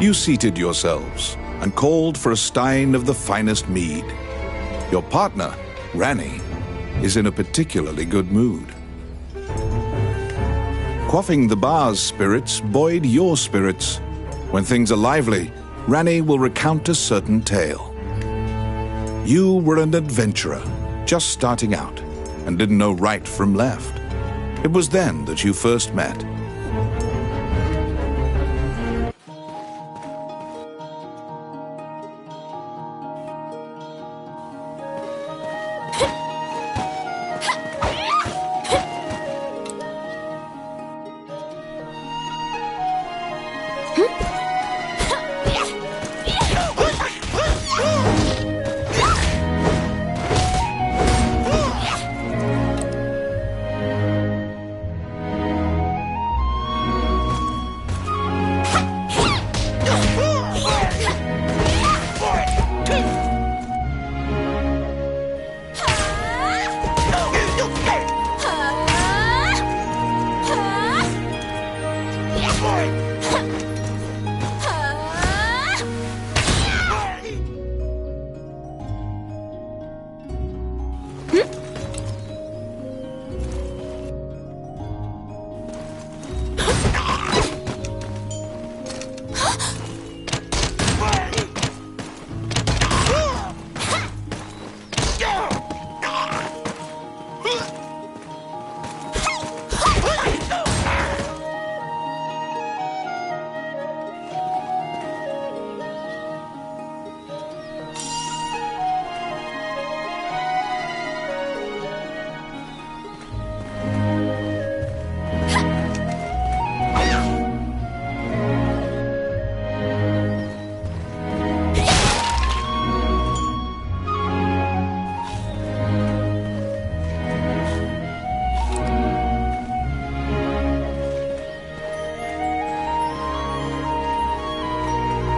You seated yourselves and called for a stein of the finest mead. Your partner, Ranni, is in a particularly good mood. Quaffing the bar's spirits buoyed your spirits. When things are lively, Ranni will recount a certain tale. You were an adventurer, just starting out, and didn't know right from left. It was then that you first met.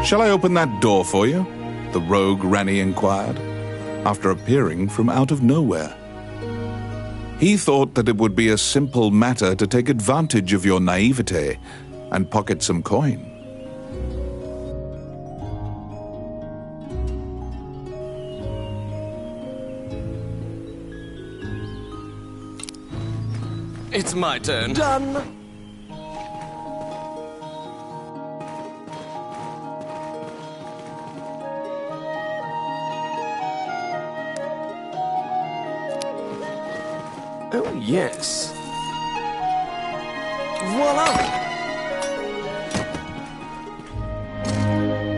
"Shall I open that door for you?" the rogue Ranni inquired, after appearing from out of nowhere. He thought that it would be a simple matter to take advantage of your naivete and pocket some coin. It's my turn. Done. Oh, yes. Voila!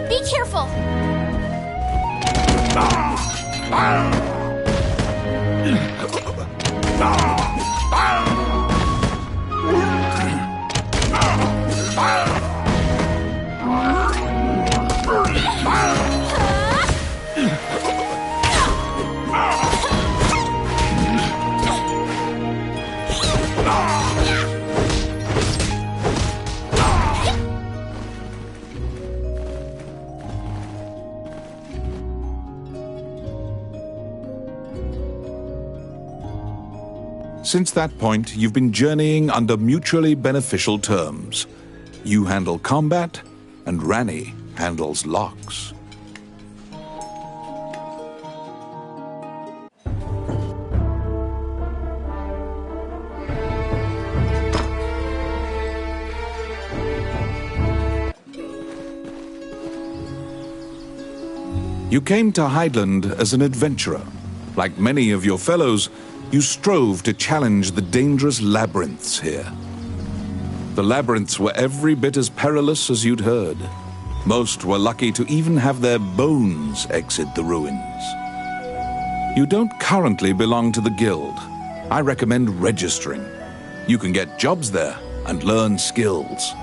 Be careful! Since that point, you've been journeying under mutually beneficial terms. You handle combat, and Ranni handles locks. You came to Hydeland as an adventurer. Like many of your fellows, you strove to challenge the dangerous labyrinths here. The labyrinths were every bit as perilous as you'd heard. Most were lucky to even have their bones exit the ruins. You don't currently belong to the guild. I recommend registering. You can get jobs there and learn skills.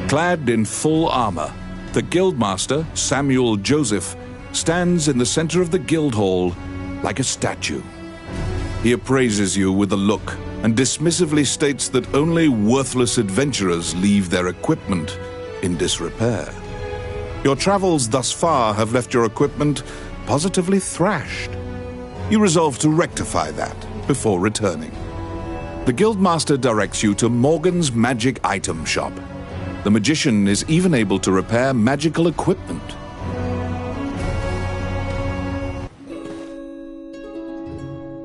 Clad in full armor, the Guildmaster, Samuel Joseph, stands in the center of the guild hall like a statue. He appraises you with a look and dismissively states that only worthless adventurers leave their equipment in disrepair. Your travels thus far have left your equipment positively thrashed. You resolve to rectify that before returning. The Guildmaster directs you to Morgan's magic item shop. The magician is even able to repair magical equipment.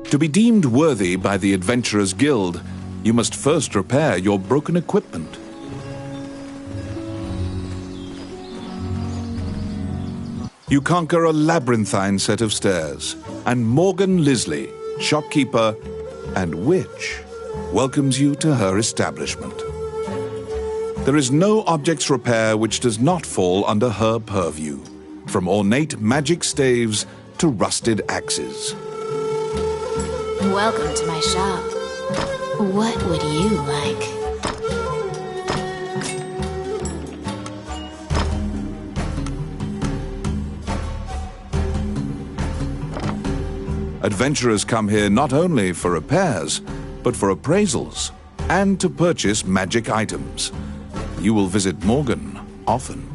To be deemed worthy by the Adventurers Guild, you must first repair your broken equipment. You conquer a labyrinthine set of stairs, and Morgan Lisley, shopkeeper and witch, welcomes you to her establishment. There is no objects repair which does not fall under her purview, from ornate magic staves to rusted axes. Welcome to my shop. What would you like? Adventurers come here not only for repairs, but for appraisals and to purchase magic items. You will visit Morgan often.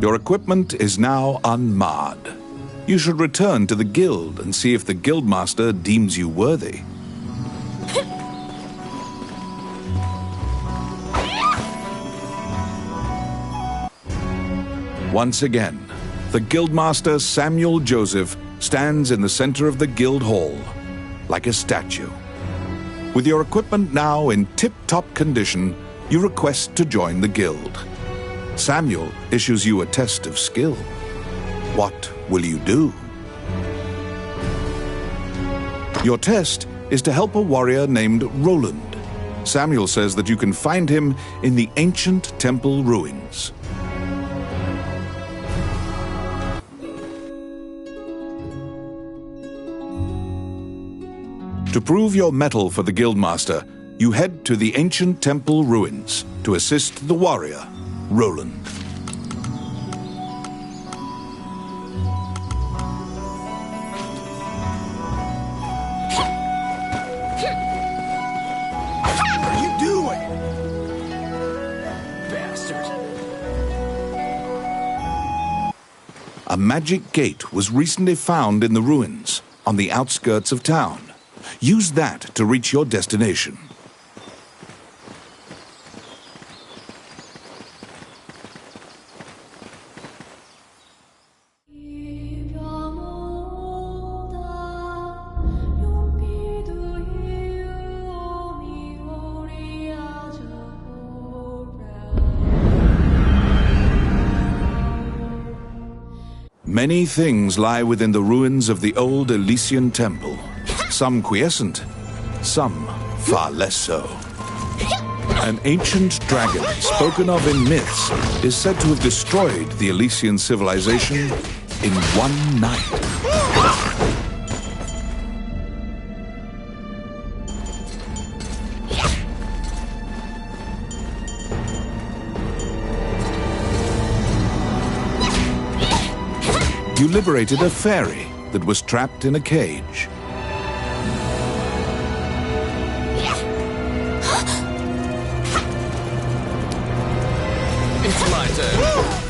Your equipment is now unmarred. You should return to the guild and see if the Guildmaster deems you worthy. Once again, the Guildmaster Samuel Joseph stands in the center of the guild hall, like a statue. With your equipment now in tip-top condition, you request to join the guild. Samuel issues you a test of skill. What will you do? Your test is to help a warrior named Roland. Samuel says that you can find him in the ancient temple ruins. To prove your mettle for the Guildmaster, you head to the ancient temple ruins to assist the warrior, Roland. What are you doing? Bastard. A magic gate was recently found in the ruins on the outskirts of town. Use that to reach your destination. Many things lie within the ruins of the old Elysian Temple. Some quiescent, some far less so. An ancient dragon, spoken of in myths, is said to have destroyed the Elysian civilization in one night. You liberated a fairy that was trapped in a cage. It's my turn.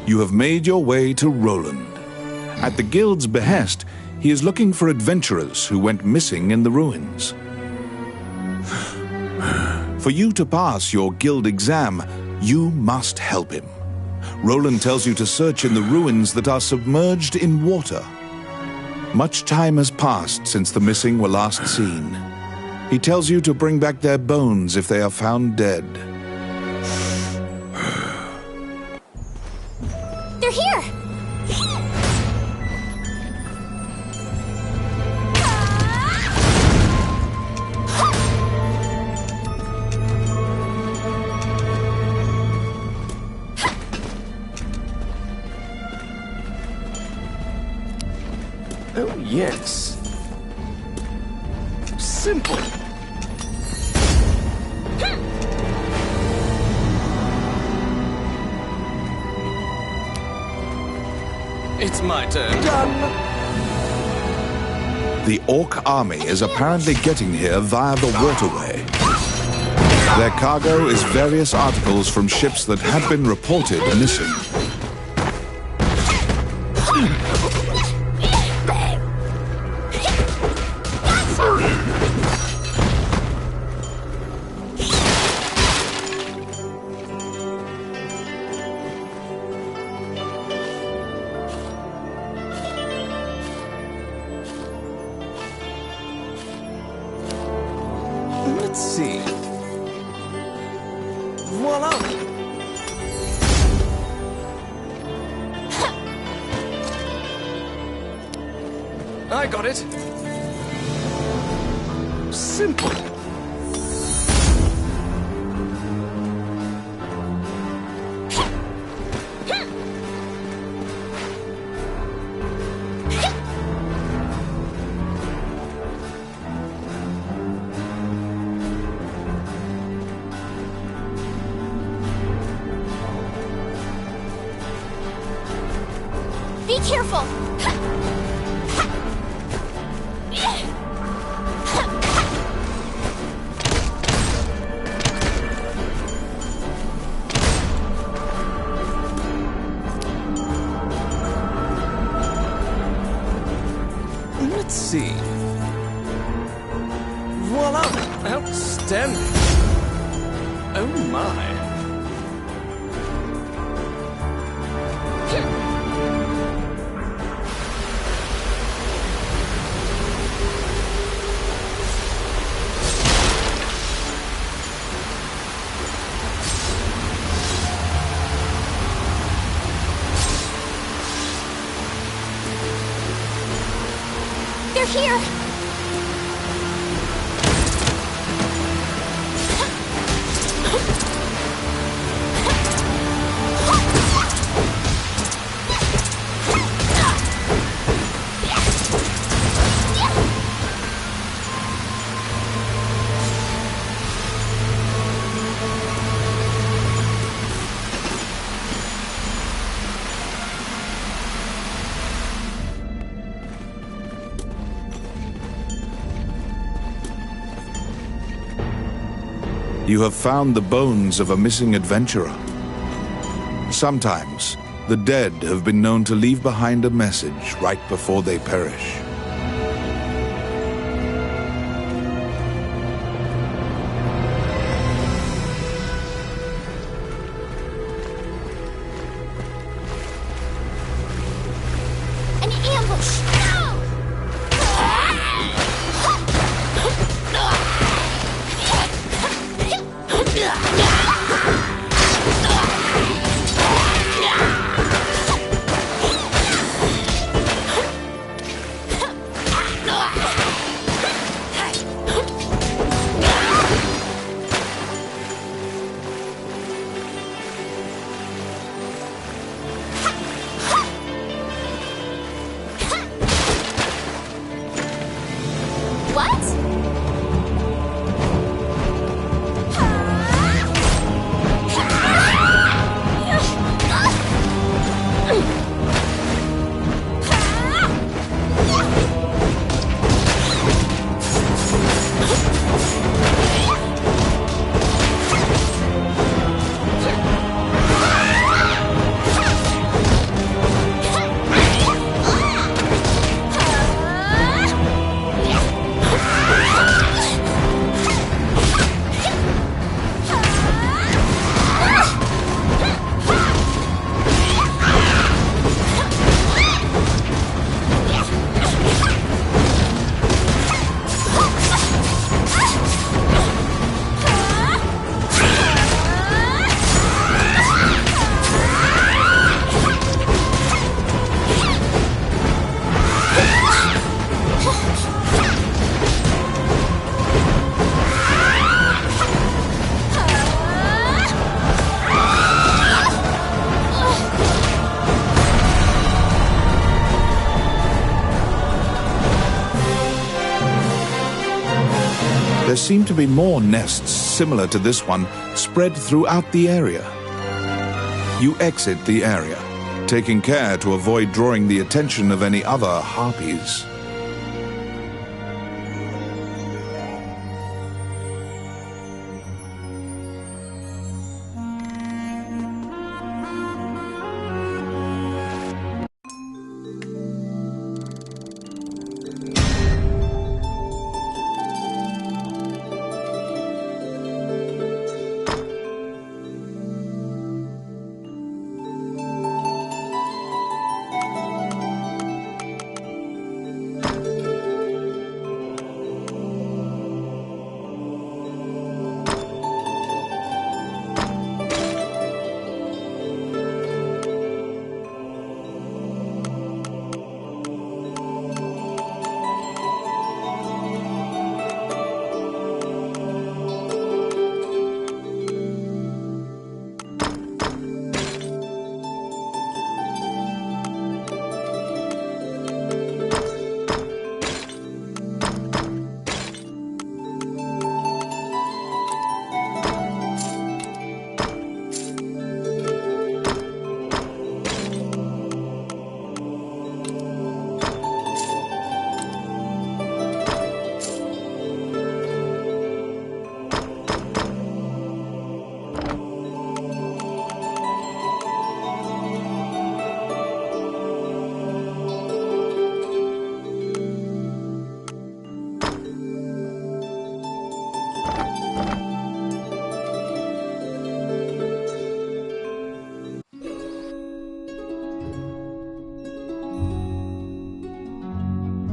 You have made your way to Roland. At the guild's behest, he is looking for adventurers who went missing in the ruins. For you to pass your guild exam, you must help him. Roland tells you to search in the ruins that are submerged in water. Much time has passed since the missing were last seen. He tells you to bring back their bones if they are found dead. They're here! yes. Simple. It's my turn. Done. The Orc army is apparently getting here via the waterway. Their cargo is various articles from ships that had been reported missing. Let's see. Voila! I got it. Simple. Be careful! Let's see. Voila! Outstanding. Oh my. They're here! You have found the bones of a missing adventurer. Sometimes, the dead have been known to leave behind a message right before they perish. An ambush! There seem to be more nests similar to this one spread throughout the area. You exit the area, taking care to avoid drawing the attention of any other harpies.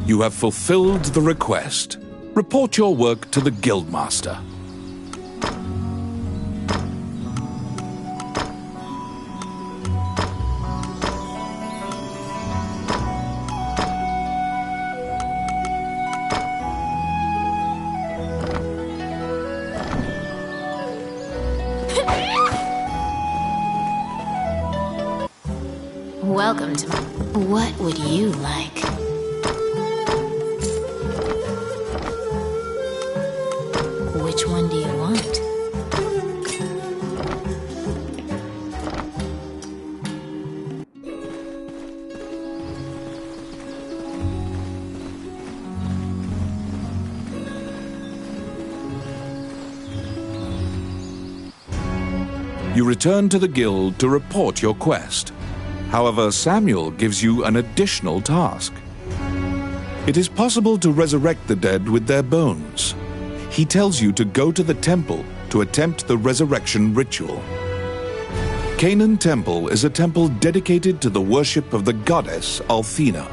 You have fulfilled the request. Report your work to the Guildmaster. Welcome to my... What would you like? Which one do you want? You return to the guild to report your quest. However, Samuel gives you an additional task. It is possible to resurrect the dead with their bones. He tells you to go to the temple to attempt the resurrection ritual. Canaan Temple is a temple dedicated to the worship of the goddess Althena.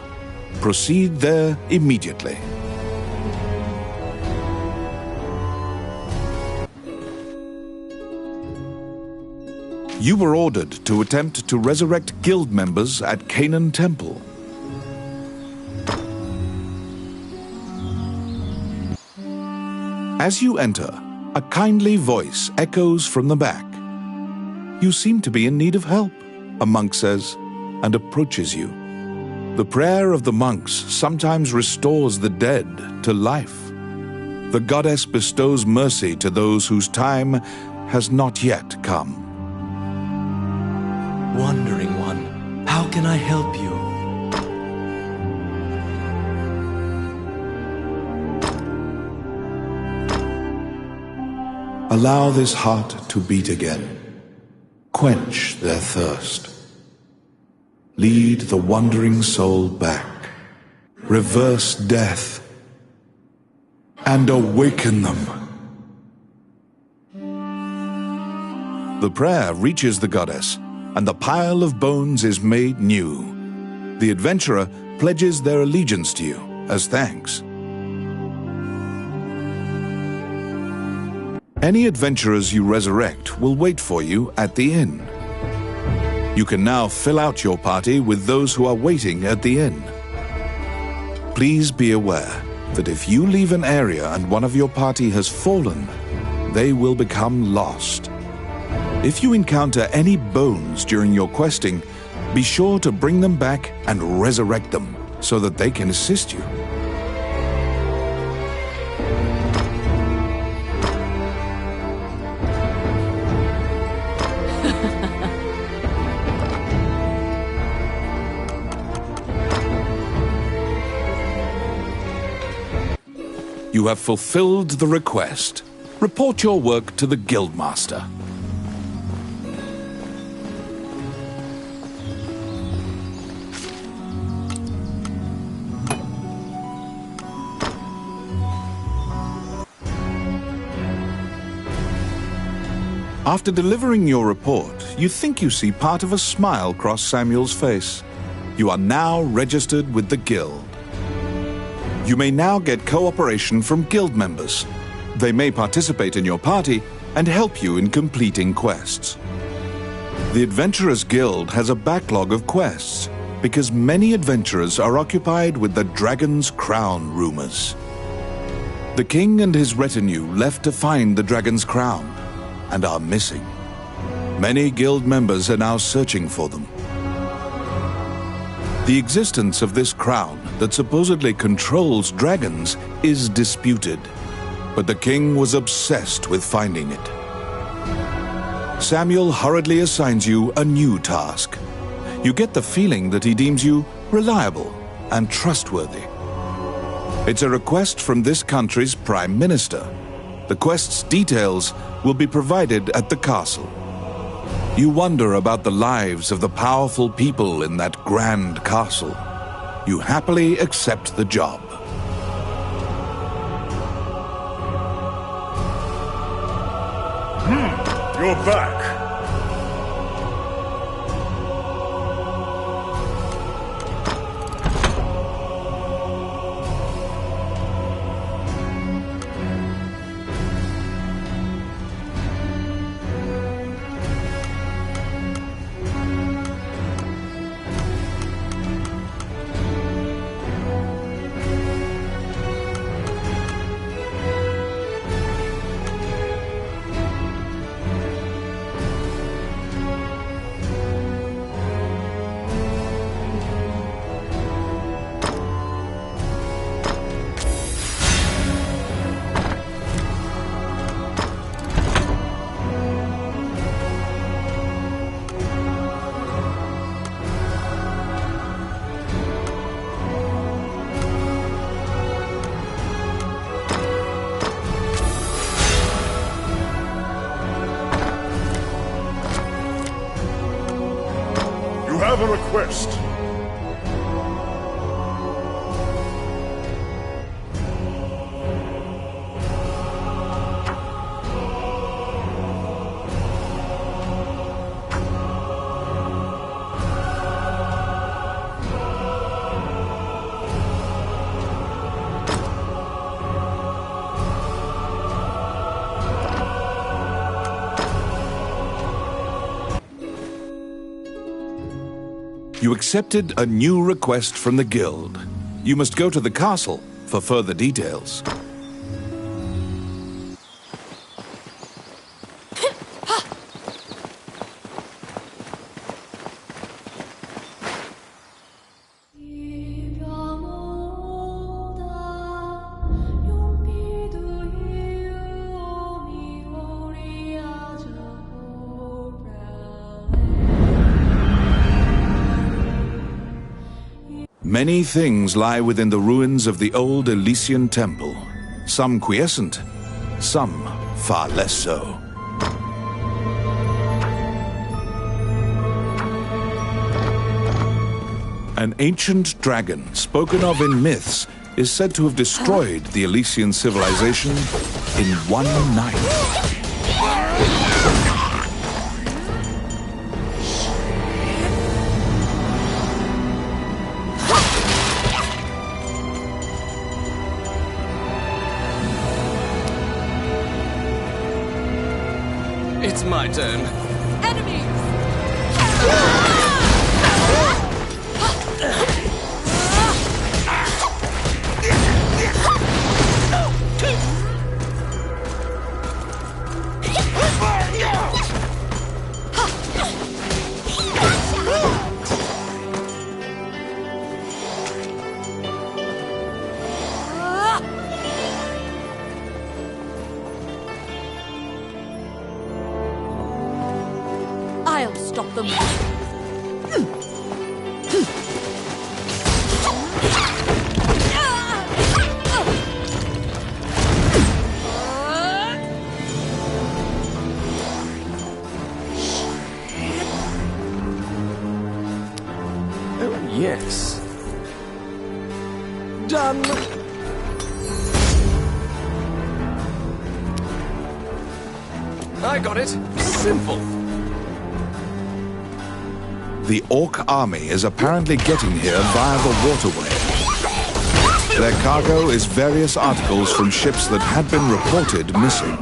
Proceed there immediately. You were ordered to attempt to resurrect guild members at Canaan Temple. As you enter, a kindly voice echoes from the back. You seem to be in need of help, a monk says, and approaches you. The prayer of the monks sometimes restores the dead to life. The goddess bestows mercy to those whose time has not yet come. Wandering One, how can I help you? Allow this heart to beat again. Quench their thirst. Lead the wandering soul back. Reverse death. And awaken them. The prayer reaches the goddess, and the pile of bones is made new. The adventurer pledges their allegiance to you as thanks. Any adventurers you resurrect will wait for you at the inn. You can now fill out your party with those who are waiting at the inn. Please be aware that if you leave an area and one of your party has fallen, they will become lost. If you encounter any bones during your questing, be sure to bring them back and resurrect them so that they can assist you. You have fulfilled the request. Report your work to the Guildmaster. After delivering your report, you think you see part of a smile cross Samuel's face. You are now registered with the Guild. You may now get cooperation from Guild members. They may participate in your party and help you in completing quests. The Adventurers Guild has a backlog of quests because many adventurers are occupied with the Dragon's Crown rumors. The king and his retinue left to find the Dragon's Crown and are missing. Many Guild members are now searching for them. The existence of this crown that supposedly controls dragons is disputed, but the king was obsessed with finding it. Samuel hurriedly assigns you a new task. You get the feeling that he deems you reliable and trustworthy. It's a request from this country's Prime Minister. The quest's details will be provided at the castle. You wonder about the lives of the powerful people in that grand castle. You happily accept the job. You're back. I have a request. You accepted a new request from the Guild. You must go to the castle for further details. Many things lie within the ruins of the old Elysian Temple. Some quiescent, some far less so. An ancient dragon, spoken of in myths, is said to have destroyed the Elysian civilization in one night. It's my turn. Enemies! I'll stop them. yes. Done. I got it. Simple. The Orc army is apparently getting here via the waterway. Their cargo is various articles from ships that had been reported missing.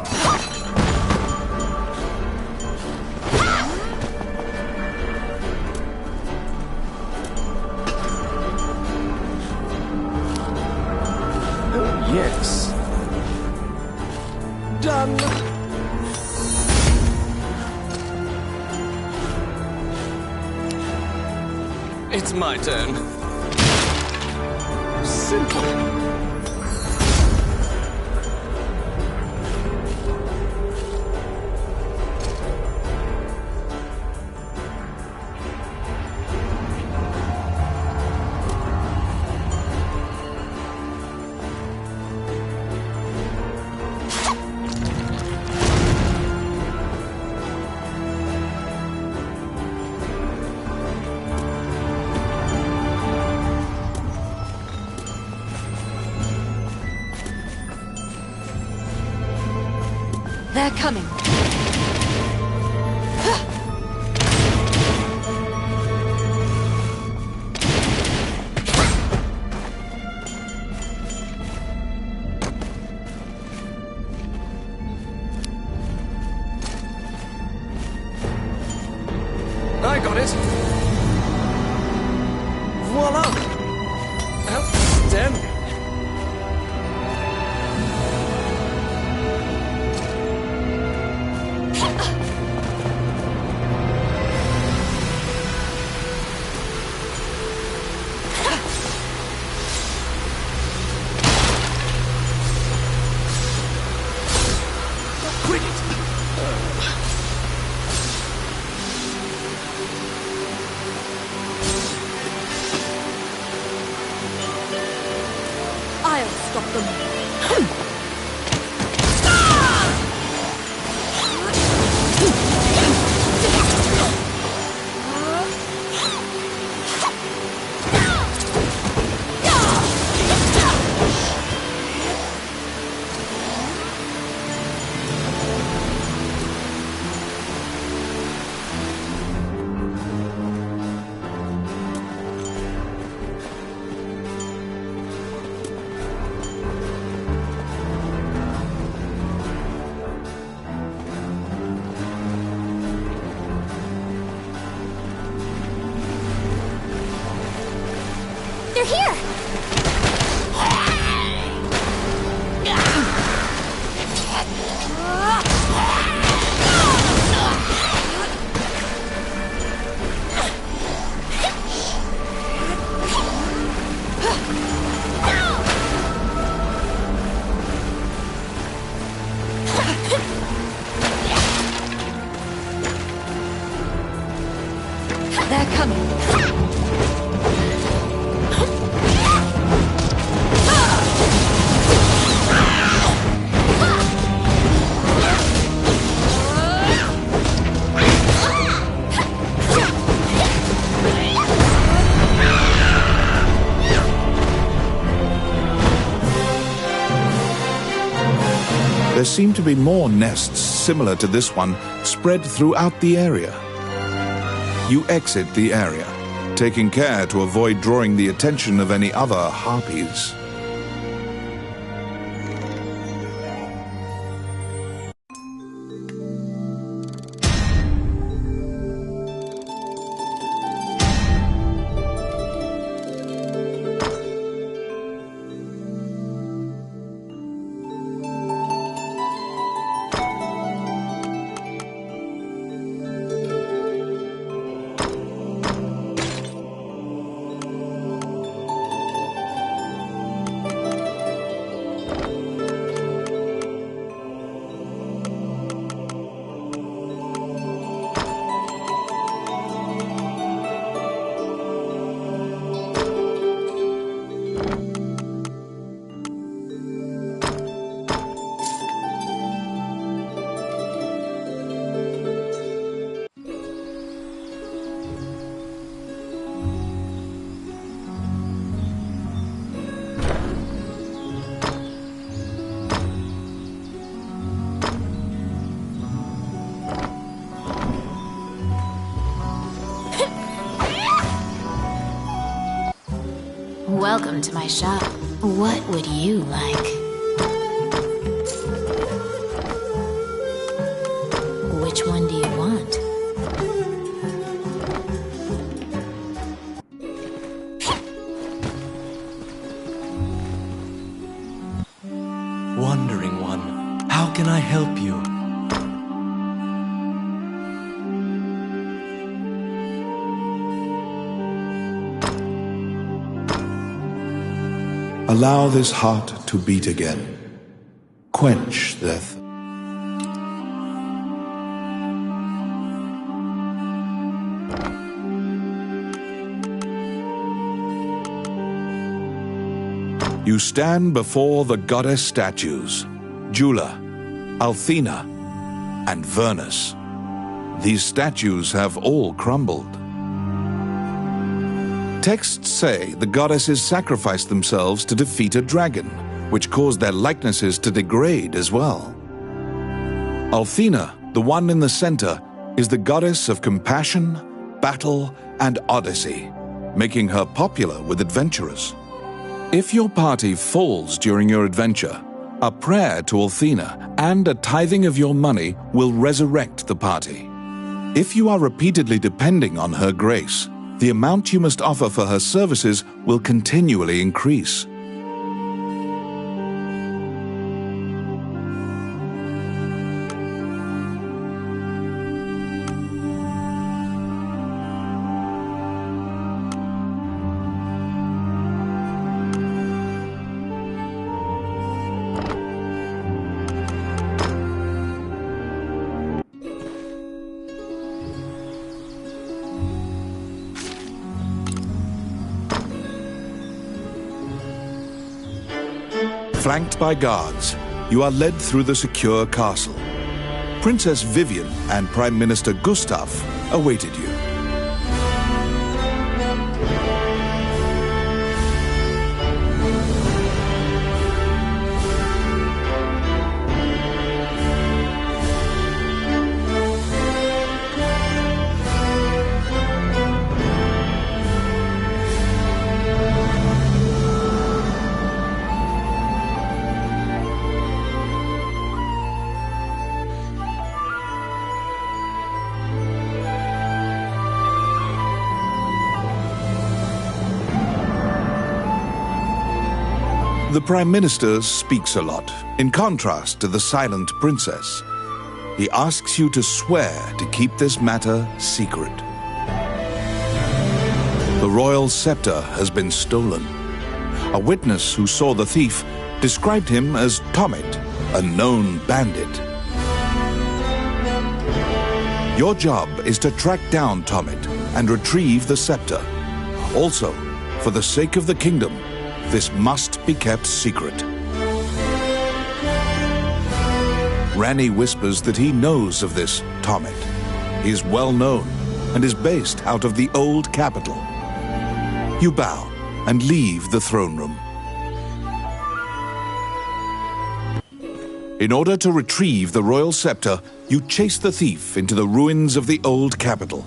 Oh, yes. Done. It's my turn. Simple. They're coming. I got it. Voila! Outstanding. Quit it! I'll stop them. They're here! They're coming. There seem to be more nests similar to this one spread throughout the area. You exit the area, taking care to avoid drawing the attention of any other harpies. Welcome to my shop. What would you like? Which one do you want? Wandering one, how can I help you? Allow this heart to beat again. Quench their You stand before the goddess statues, Jula, Althena, and Vernus. These statues have all crumbled. Texts say the goddesses sacrificed themselves to defeat a dragon, which caused their likenesses to degrade as well. Althena, the one in the center, is the goddess of compassion, battle, and odyssey, making her popular with adventurers. If your party falls during your adventure, a prayer to Althena and a tithing of your money will resurrect the party. If you are repeatedly depending on her grace, the amount you must offer for her services will continually increase. Flanked by guards, you are led through the secure castle. Princess Vivian and Prime Minister Gustav awaited you. The Prime Minister speaks a lot, in contrast to the silent princess. He asks you to swear to keep this matter secret. The royal scepter has been stolen. A witness who saw the thief described him as Tommet, a known bandit. Your job is to track down Tommet and retrieve the scepter. Also, for the sake of the kingdom, this must be kept secret. Ranni whispers that he knows of this Tommet. He is well known and is based out of the old capital. You bow and leave the throne room. In order to retrieve the royal scepter, you chase the thief into the ruins of the old capital.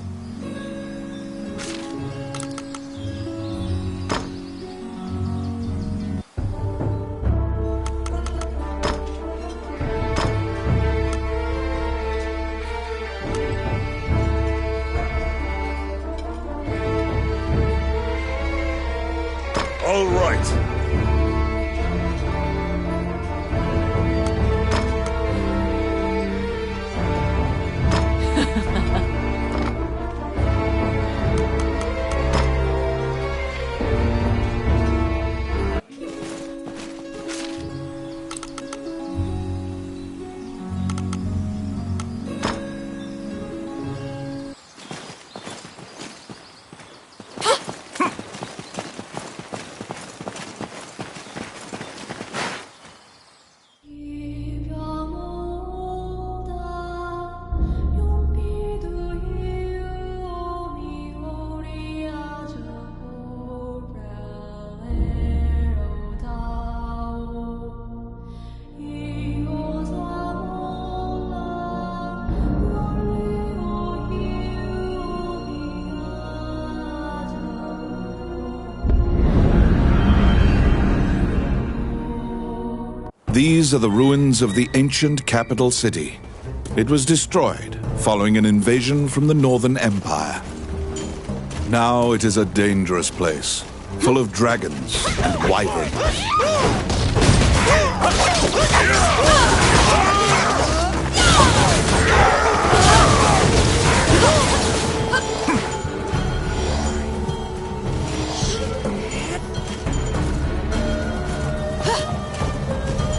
All right. These are the ruins of the ancient capital city. It was destroyed following an invasion from the Northern Empire. Now it is a dangerous place, full of dragons and wyverns.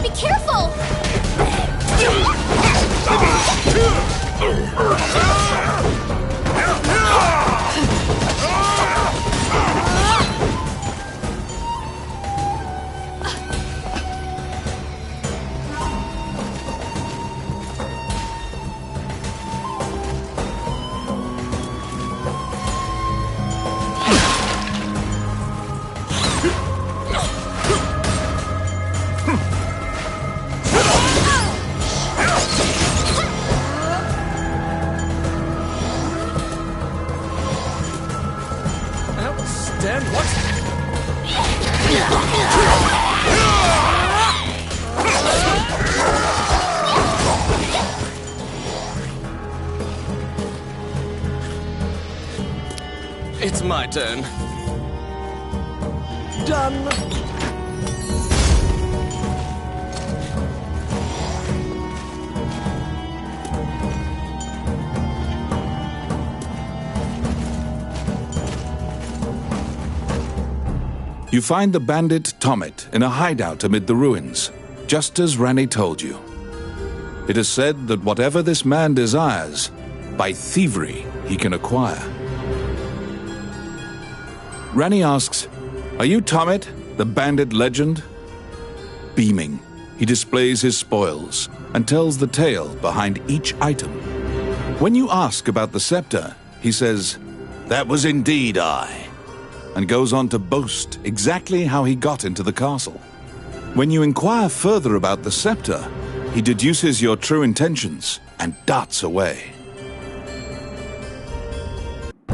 Be careful! Stand what? It's my turn. Done. You find the bandit Tomet in a hideout amid the ruins, just as Ranni told you. It is said that whatever this man desires, by thievery he can acquire. Ranni asks, "Are you Tomet, the bandit legend?" Beaming, he displays his spoils and tells the tale behind each item. When you ask about the scepter, he says, "That was indeed I," and goes on to boast exactly how he got into the castle. When you inquire further about the scepter, he deduces your true intentions and darts away.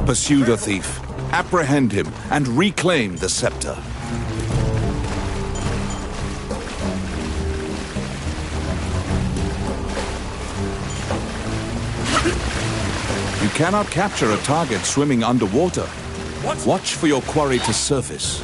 Pursue the thief, apprehend him, and reclaim the scepter. You cannot capture a target swimming underwater. Watch for your quarry to surface.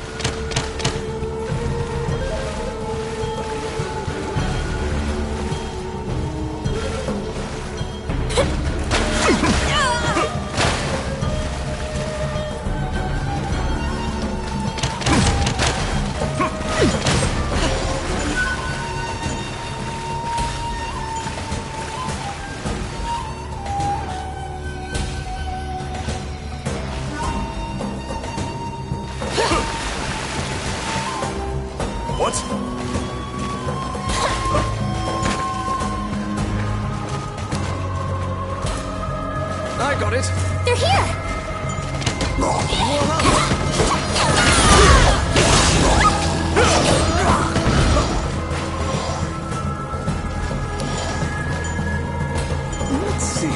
What? I got it. They're here! Let's see.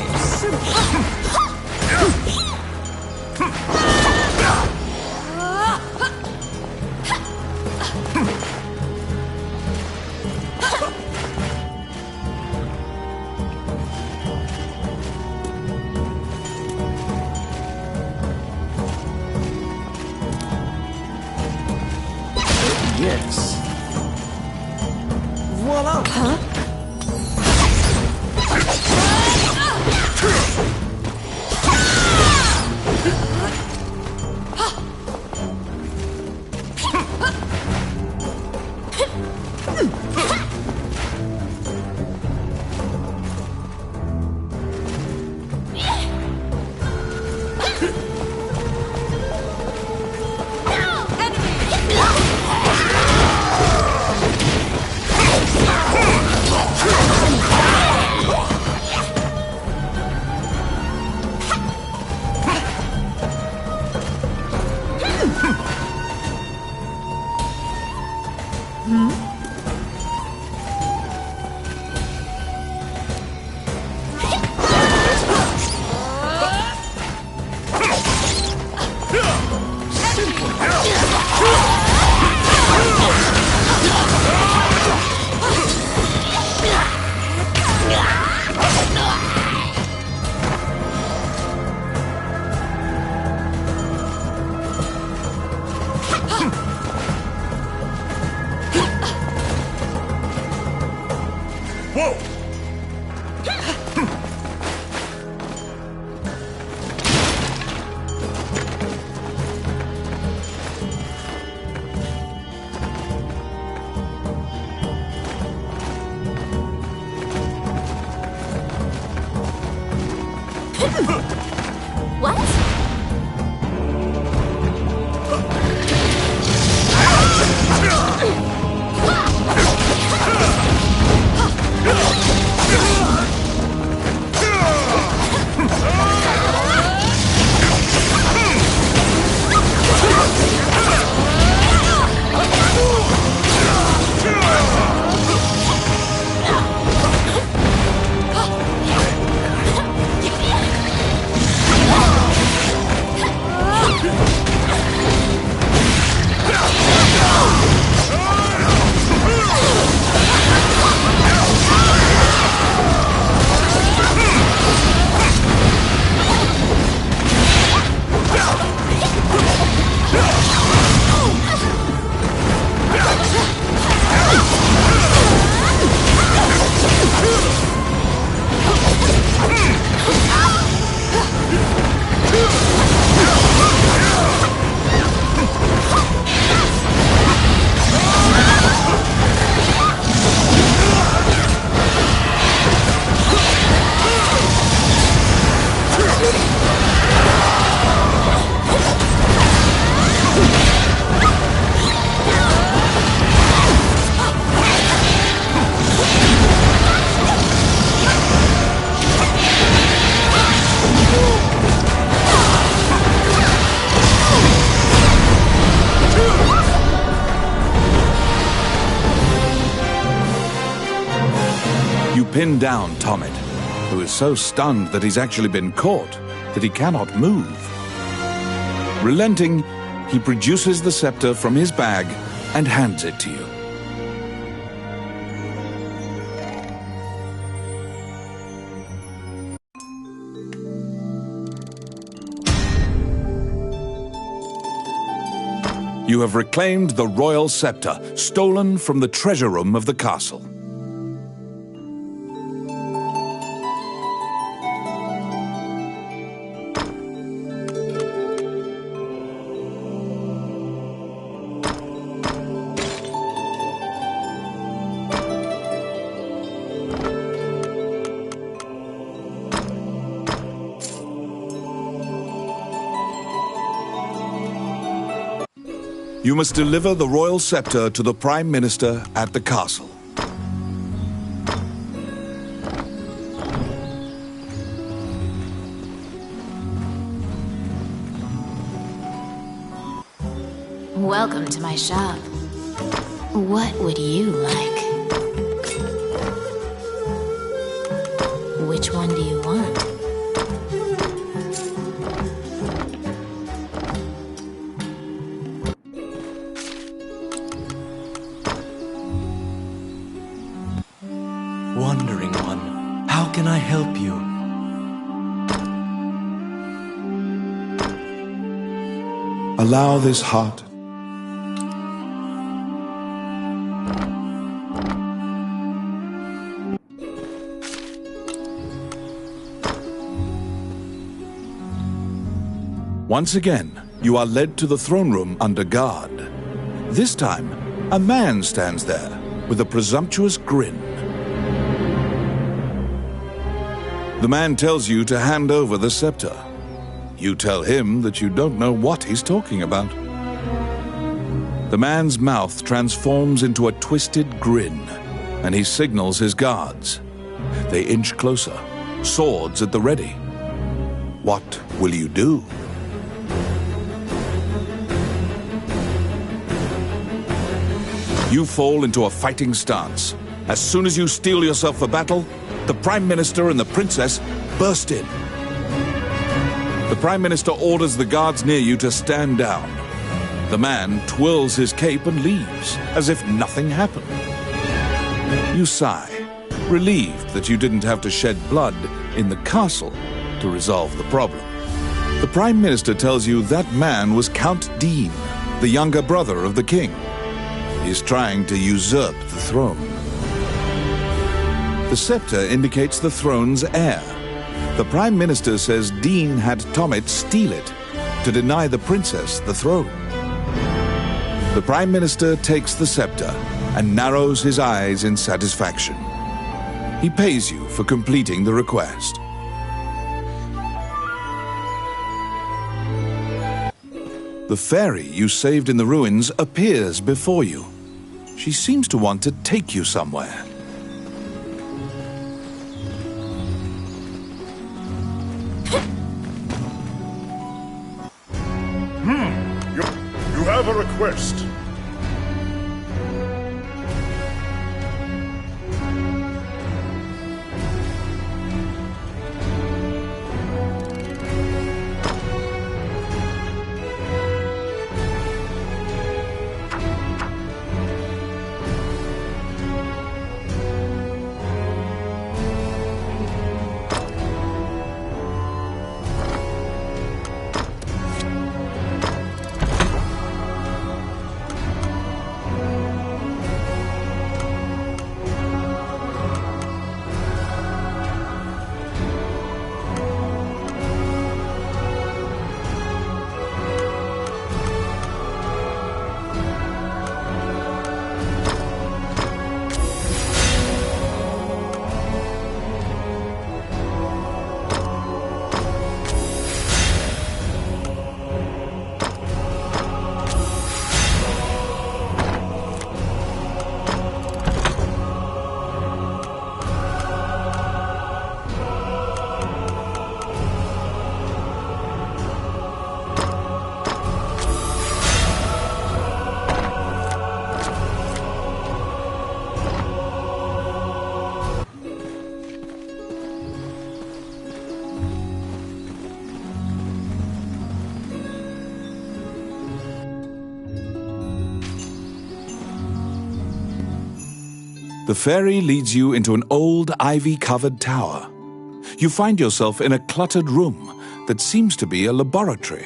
Yes. Voila! Huh? pin down Tommet, who is so stunned that he's actually been caught that he cannot move. Relenting, he produces the scepter from his bag and hands it to you. You have reclaimed the royal scepter, stolen from the treasure room of the castle. You must deliver the royal scepter to the Prime Minister at the castle. Welcome to my shop. What would you like? Which one do you want? Wandering One, how can I help you? Allow this heart Once again, you are led to the throne room under guard. This time, a man stands there with a presumptuous grin. The man tells you to hand over the scepter. You tell him that you don't know what he's talking about. The man's mouth transforms into a twisted grin, and he signals his guards. They inch closer, swords at the ready. What will you do? You fall into a fighting stance. As soon as you steel yourself for battle, the Prime Minister and the Princess burst in. The Prime Minister orders the guards near you to stand down. The man twirls his cape and leaves, as if nothing happened. You sigh, relieved that you didn't have to shed blood in the castle to resolve the problem. The Prime Minister tells you that man was Count Dean, the younger brother of the king. He's trying to usurp the throne. The scepter indicates the throne's heir. The Prime Minister says Dean had Tommet steal it to deny the princess the throne. The Prime Minister takes the scepter and narrows his eyes in satisfaction. He pays you for completing the request. The fairy you saved in the ruins appears before you. She seems to want to take you somewhere. You have a request. The fairy leads you into an old ivy-covered tower. You find yourself in a cluttered room that seems to be a laboratory.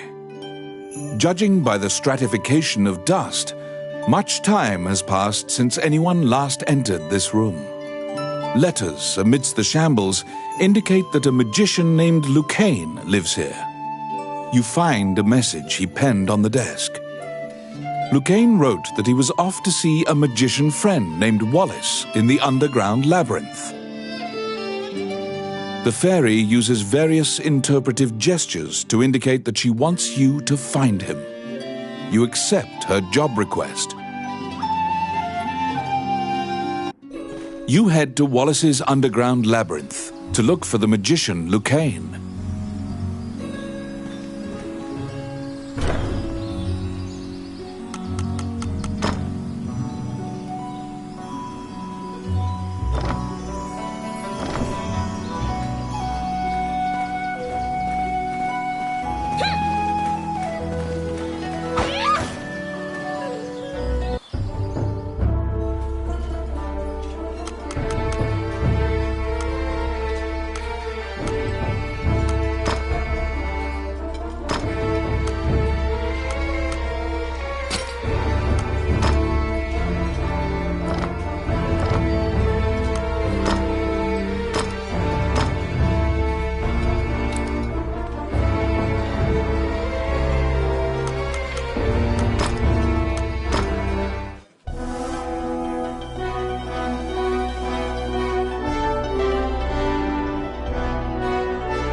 Judging by the stratification of dust, much time has passed since anyone last entered this room. Letters amidst the shambles indicate that a magician named Lucane lives here. You find a message he penned on the desk. Lucane wrote that he was off to see a magician friend named Wallace in the underground labyrinth. The fairy uses various interpretive gestures to indicate that she wants you to find him. You accept her job request. You head to Wallace's underground labyrinth to look for the magician Lucane.